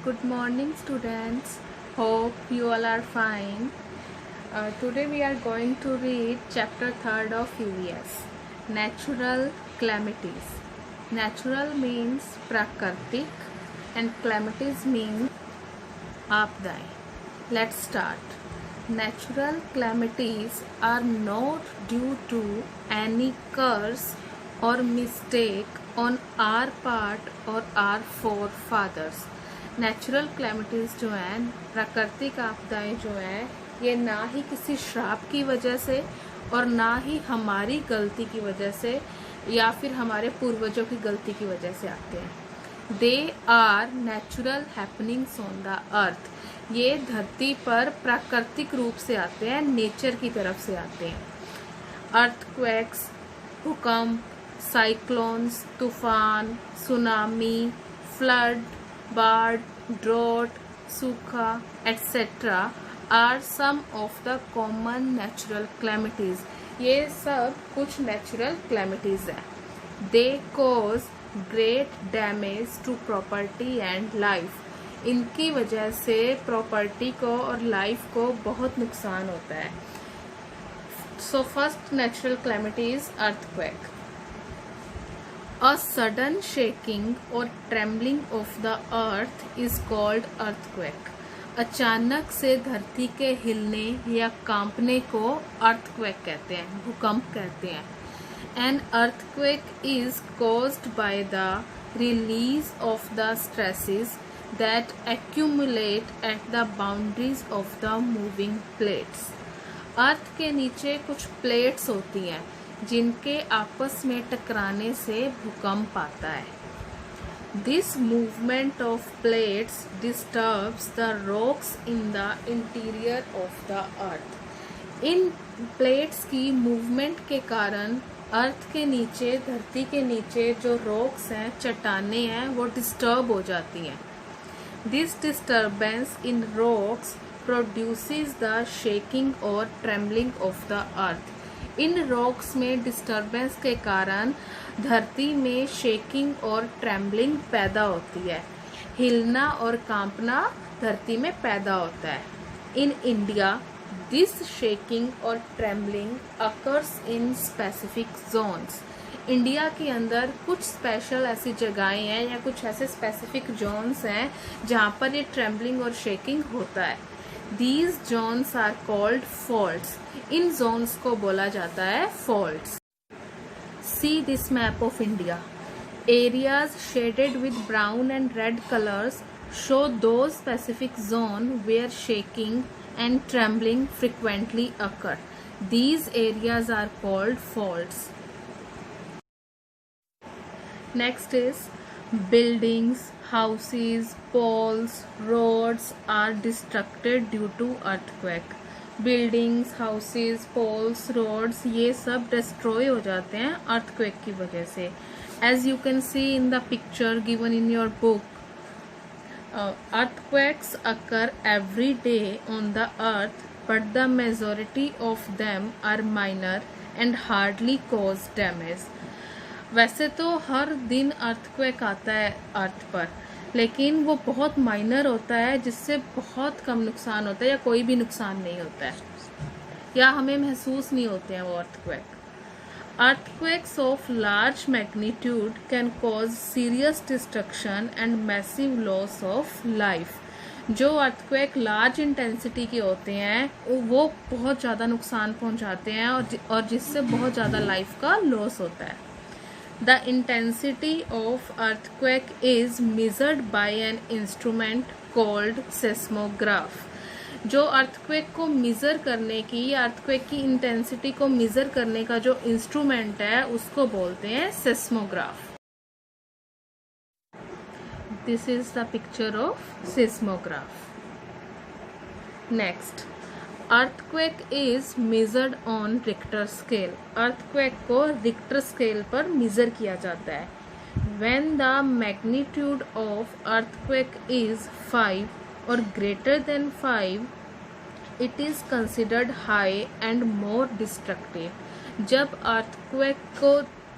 Good morning, students. Hope you all are fine. Today we are going to read chapter 3rd of UVS, Natural Calamities. Natural means Prakartik and calamities means Aapdaएं. Let's start. Natural calamities are not due to any curse or mistake on our part or our forefathers. Natural calamities जो हैं, प्राकृतिक आपदाएं जो हैं, ये ना ही किसी श्राप की वजह से और ना ही हमारी गलती की वजह से या फिर हमारे पूर्वजों की गलती की वजह से आते हैं. They are natural happenings on the earth. ये धरती पर प्राकृतिक रूप से आते हैं, नेचर की तरफ से आते हैं. अर्थक्वेक्स, भूकंप, साइक्लोन्स, तूफान, सुनामी, फ्लड, बाढ़, ड्रॉट, सूखा, etc. Are some of the common natural calamities. ये सब कुछ नेचुरल क्लैमिटीज हैं. They cause great damage to property and life. इनकी वजह से प्रॉपर्टी को और लाइफ को बहुत नुकसान होता है. So first natural calamity is earthquake. A sudden shaking or trembling of the earth is called earthquake. अचानक से धरती के हिलने या कांपने को earthquake कहते हैं, भूकंप कहते हैं. An earthquake is caused by the release of the stresses that accumulate at the boundaries of the moving plates. अर्थ के नीचे कुछ प्लेट्स होती हैं जिनके आपस में टकराने से भूकंप आता है. This movement of plates disturbs the rocks in the interior of the earth. In plates की मूवमेंट के कारण अर्थ के नीचे, धरती के नीचे जो रॉक्स हैं, चट्टानें हैं, वो डिस्टर्ब हो जाती हैं. This disturbance in rocks produces the shaking और ट्रेम्बलिंग ऑफ द अर्थ. इन रॉक्स में डिस्टर्बेंस के कारण धरती में शेकिंग और ट्रेम्बलिंग पैदा होती है. हिलना और कांपना धरती में पैदा होता है. इन इंडिया दिस शेकिंग और trembling occurs in specific zones. India के अंदर कुछ स्पेशल ऐसी जगहें हैं या कुछ ऐसे स्पेसिफिक जोन्स हैं जहाँ पर ये ट्रेम्बलिंग और शेकिंग होता है. These zones are called faults. In zones को बोला जाता है faults. See this map of India. Areas shaded with brown and red colors show those specific zone where shaking and trembling frequently occur. These areas are called faults. Next is buildings, houses, poles, roads are destructed due to earthquake. Buildings, houses, poles, roads ये सब destroy हो जाते हैं earthquake की वजह से. As you can see in the picture given in your book, earthquakes occur every day on the earth, but the majority of them are minor and hardly cause damage. वैसे तो हर दिन earthquake आता है अर्थ पर, लेकिन वो बहुत माइनर होता है जिससे बहुत कम नुकसान होता है या कोई भी नुकसान नहीं होता है या हमें महसूस नहीं होते हैं वो earthquake. Earthquakes of large magnitude can cause serious destruction and massive loss of life. जो अर्थक्वेक लार्ज इंटेंसिटी के होते हैं वो बहुत ज़्यादा नुकसान पहुंचाते हैं और जिससे बहुत ज़्यादा लाइफ का लॉस होता है. The intensity of earthquake is measured by an instrument called seismograph. जो अर्थक्वेक को मेजर करने की या अर्थक्वेक की इंटेंसिटी को मेजर करने का जो इंस्ट्रूमेंट है उसको बोलते हैं seismograph. This is the picture of seismograph. Next, earthquake is measured on Richter scale. earthquake को Richter scale पर measure किया जाता है. When the magnitude of earthquake is 5 or greater than 5, it is considered high and more destructive. जब earthquake को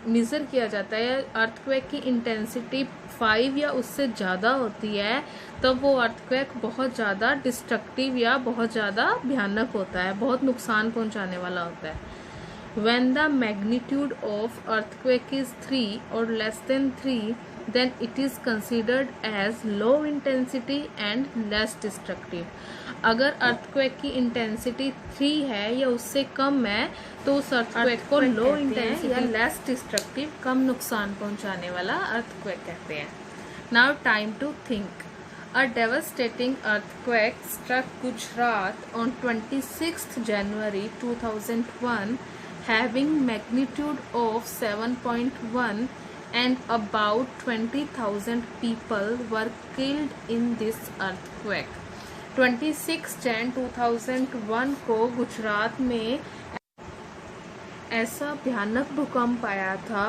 measure किया जाता है, अर्थक्वेक की इंटेंसिटी 5 या उससे ज़्यादा होती है, तब वो अर्थक्वेक बहुत ज़्यादा डिस्ट्रक्टिव या बहुत ज़्यादा भयानक होता है, बहुत नुकसान पहुंचाने वाला होता है. When the magnitude of earthquake is 3 or less than 3, then it is considered as low intensity and less destructive. अगर अर्थक्वेक की इंटेंसिटी 3 है या उससे कम है तो उस अर्थक्वेक को लो इंटेंसिटी या लेस डिस्ट्रक्टिव, कम नुकसान पहुंचाने वाला अर्थक्वेक कहते हैं. Now time to think. A devastating earthquake struck Gujarat on 26th January 2001, having magnitude of 7.1, and about 20,000 people were killed in this earthquake. 26 Jan 2001 को गुजरात में ऐसा भयानक भूकंप आया था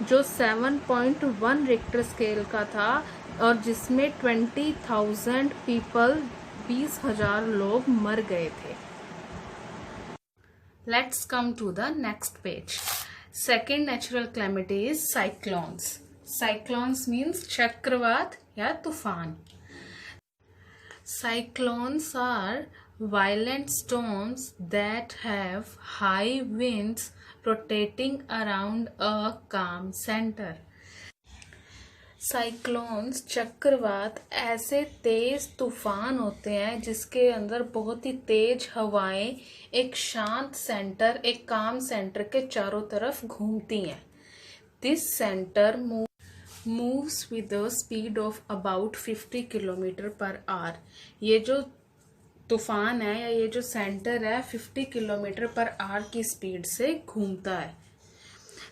जो 7.1 रिक्टर स्केल का था और जिसमें 20,000 पीपल 20,000 लोग मर गए थे. Let's come to the next page. Second natural calamity is cyclones. Cyclones means चक्रवात या तूफान. Cyclones are violent storms that have high winds rotating around a calm center. Cyclones चक्रवात ऐसे तेज तूफान होते हैं जिसके अंदर बहुत ही तेज हवाएं एक शांत सेंटर, एक काम सेंटर के चारों तरफ घूमती हैं. This centre moves with a speed of about 50 kilometre per hour. ये जो तूफान है या ये जो सेंटर है 50 किलोमीटर पर आवर की स्पीड से घूमता है.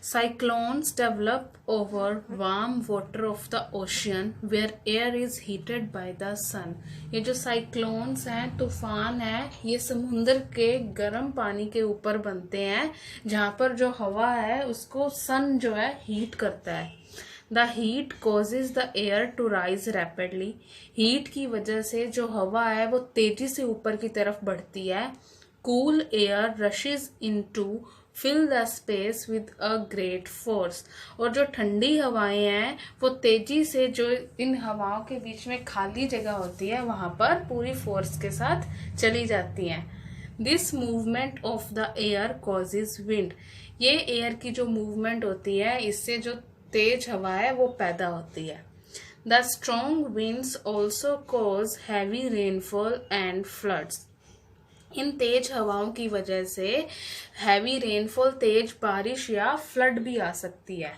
Cyclones develop over warm water of the ocean where air is heated by the sun. ये जो साइक्लोन्स हैं, तूफान है, ये समुद्र के गर्म पानी के ऊपर बनते हैं जहाँ पर जो हवा है उसको सन जो है हीट करता है. The heat causes the air to rise rapidly. Heat की वजह से जो हवा है वो तेजी से ऊपर की तरफ बढ़ती है. Cool air rushes into fill the space with a great force. और जो ठंडी हवाएं हैं वो तेजी से जो इन हवाओं के बीच में खाली जगह होती है वहां पर पूरी फोर्स के साथ चली जाती हैं. This movement of the air causes wind. ये एयर की जो मूवमेंट होती है इससे जो तेज हवा है वो पैदा होती है. The strong winds also cause heavy rainfall and floods. इन तेज हवाओं की वजह से हैवी रेनफॉल, तेज बारिश या फ्लड भी आ सकती है.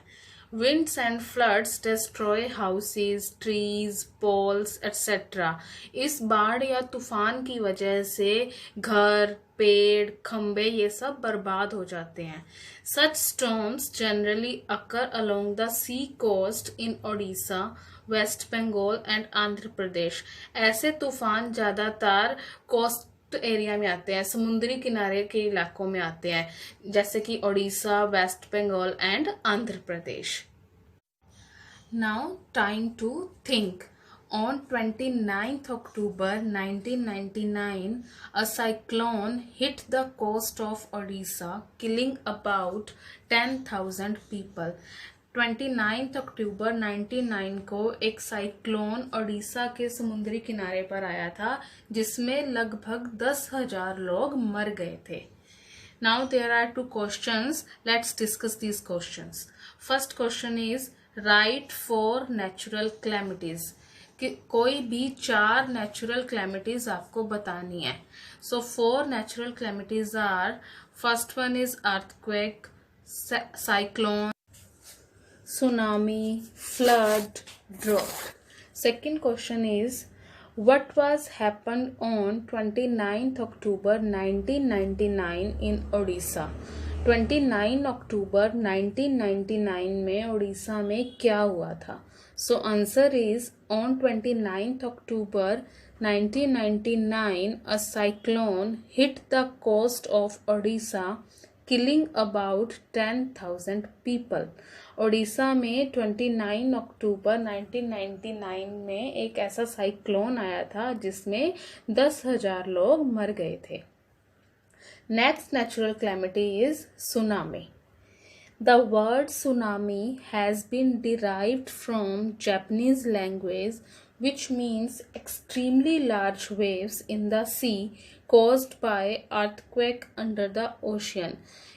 Winds and floods destroy houses, trees, poles, etc. इस बाढ़ या तूफान की वजह से घर, पेड़, खंबे ये सब बर्बाद हो जाते हैं. Such storms generally occur along the sea coast in Odisha, West Bengal and Andhra Pradesh. ऐसे तूफान ज्यादातर कोस्ट एरिया में आते हैं, समुद्री किनारे के इलाकों में आते हैं, जैसे कि Odisha, West Bengal and Andhra Pradesh. Now time to think. On 29th October 1999, a cyclone hit the coast of Odisha, killing about 10,000 people. 29 अक्टूबर 1999 को एक साइक्लोन ओडिशा के समुद्री किनारे पर आया था जिसमें लगभग 10,000 लोग मर गए थे. Now there are two questions. Let's discuss these questions. First question is write 4 natural calamities. कि कोई भी 4 नेचुरल क्लैमिटीज आपको बतानी है. So 4 natural calamities are, first one is earthquake, cyclone, tsunami, flood, drought. Second question is what was happened on 29th October 1999 in Odisha. 29 अक्टूबर 1999 में ओडिशा में क्या हुआ था. So answer is on 29th October 1999 a cyclone hit the coast of Odisha, killing about 10,000 people. Odisha में 29 अक्टूबर 1999 में एक ऐसा cyclone आया था जिसमें 10,000 लोग मर गए थे. Next natural calamity is tsunami. The word tsunami has been derived from Japanese language, which means extremely large waves in the sea caused by earthquake under the ocean.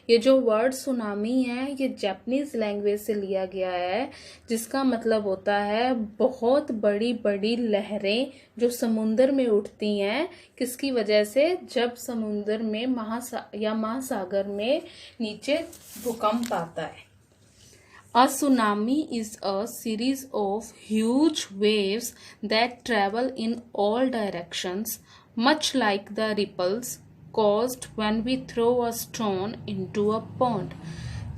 ये जो वर्ड सुनामी है ये जापानीज लैंग्वेज से लिया गया है, जिसका मतलब होता है बहुत बड़ी बड़ी लहरें जो समुद्र में उठती हैं। किसकी वजह से? जब समुद्र में महासागर में नीचे भूकंप आता है। A tsunami is a series of huge waves that travel in all directions, much like the ripples caused when we throw a stone into a pond.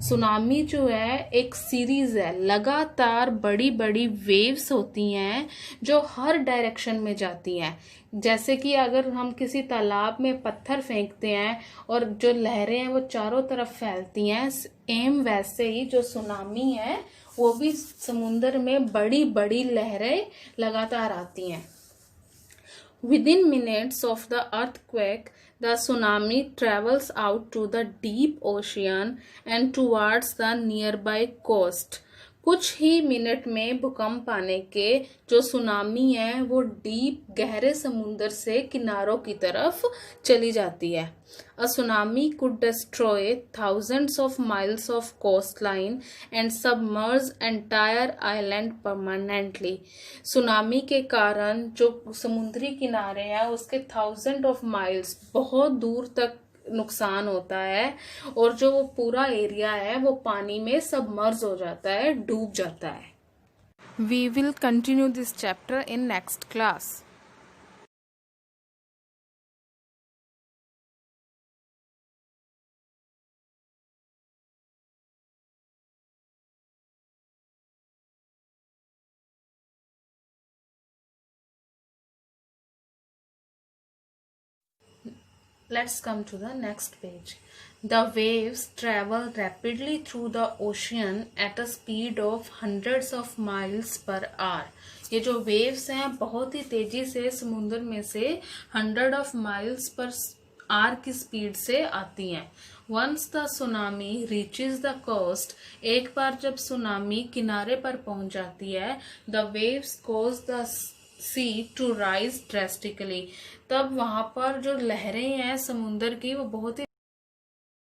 Tsunami जो है एक सीरीज है, लगातार बड़ी बड़ी वेव्स होती हैं जो हर डायरेक्शन में जाती हैं। जैसे कि अगर हम किसी तालाब में पत्थर फेंकते हैं और जो लहरें हैं वो चारों तरफ फैलती हैं, सेम वैसे ही जो सुनामी है वो भी समुद्र में बड़ी बड़ी लहरें लगातार आती हैं। Within minutes of the earthquake, the tsunami travels out to the deep ocean and towards the nearby coast. कुछ ही मिनट में भूकंप आने के जो सुनामी है वो डीप गहरे समुद्र से किनारों की तरफ चली जाती है। A tsunami could destroy thousands of miles of coastline and submerge entire island permanently. Tsunami के कारण जो समुद्री किनारे हैं उसके थाउजेंड ऑफ माइल्स बहुत दूर तक नुकसान होता है और जो वो पूरा एरिया है वो पानी में सबमर्ज हो जाता है, डूब जाता है। We will continue this chapter in next class. Let's come to the next page. The waves travel rapidly through the ocean at a speed of hundreds of miles per hour. ये जो waves हैं बहुत ही तेजी से समुद्र में से 100 of miles per hour की स्पीड से आती हैं। Once the tsunami reaches the coast, एक बार जब सुनामी किनारे पर पहुंच जाती है, the waves cause the sea to rise drastically. तब वहां पर जो लहरें हैं समुद्र की वो बहुत ही